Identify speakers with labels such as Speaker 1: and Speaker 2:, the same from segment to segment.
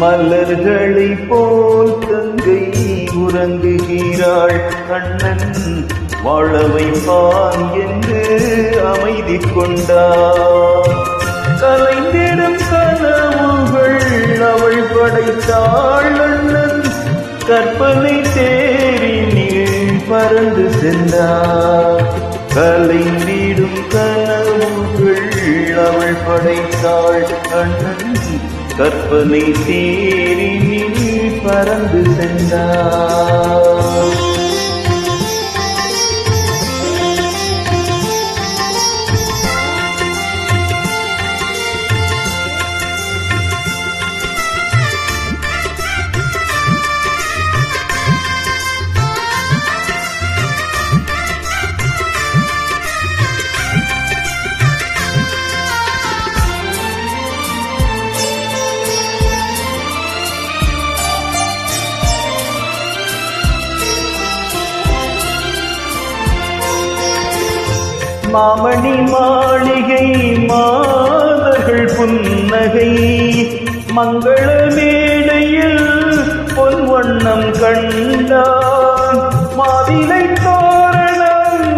Speaker 1: மலர்களை போல் தங்கை உறங்குகிறாள். கண்ணன் வாழ வைப்பான் என்று அமைதி கொண்டார். கலைந்திடும் கனவுகள் அவள் படைத்தாள். அண்ணன் கற்பனை தேரினில் பறந்து சென்றார். கலைந்திடும் கனவுகள் அவள் படைத்தாள். அண்ணன் கற்பனை தேரினில் பறந்து சென்றார். மாமணி மாளிகை மாதர்கள் புன்னகை மங்கள மேடையில் பொன் வண்ணம் கண்டான். மாவிலை தோரணம்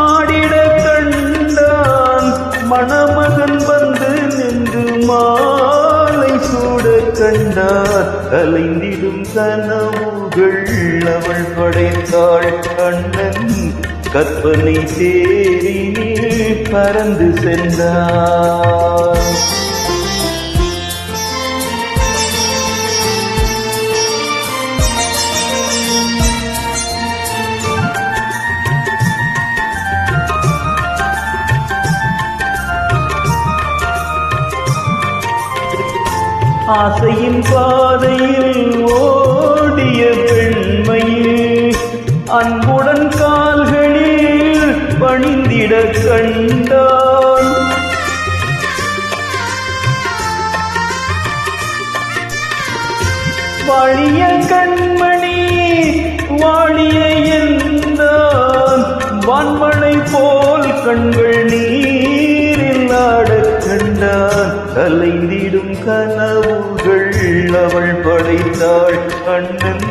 Speaker 1: ஆடிட கண்டான். மணமகன் வந்து நின்று மாலை சூட கண்டார். கலைந்திடும் கனவுகள் அவள் படைத்தாள். கண்ணன் கற்பனை தேரினில் பறந்து சென்றார். ஆசையின் பாதையில் ஓடிய பெண்மையில் அன்புடன் கால்களில் பணிந்திட கண்டான். வாழிய கண்மணி வாழிய என்றான். வான்மழை போல் கண்கள் நீரில் ஆடக் கண்டான். கலைந்திடும் கனவுகள் அவள் படைத்தாள். அண்ணன்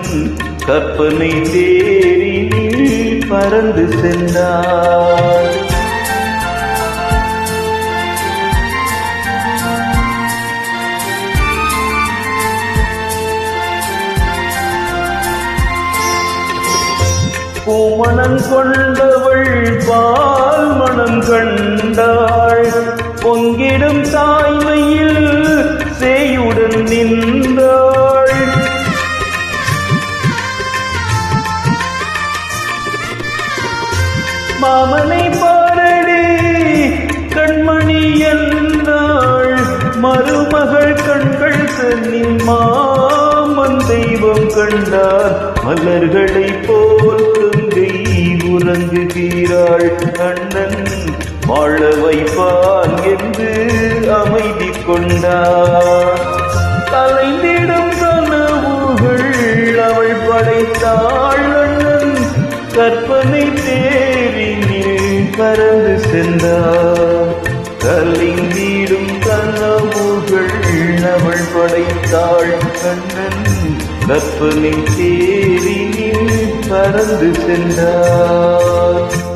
Speaker 1: கற்பனை தேரினில் பறந்து சென்றார். பூமணம் கொண்டவள் பால் மணம் கண்டாள். பொங்கிடும் தாய்மையில் சேயுடன் நின்றாள். மாமனை பாரடி கண்மணி என்றாள். மருமகள் கண்கள் தன்னில் மாமன் தெய்வம் கண்டார். மலர்களை போல் தங்கை உறங்குகிறாள். அண்ணன் வாழ வைப்பான் என்று அமைதி கொண்டார். கலைந்திடும் கனவுகள் அவள் படைத்தாள். அண்ணன் கற்பனை தேரினில் பறந்து சென்றார். கலைந்திடும் கனவுகள் அவள் படைத்தாள். அண்ணன் கற்பனை தேரினில் பறந்து சென்றார்.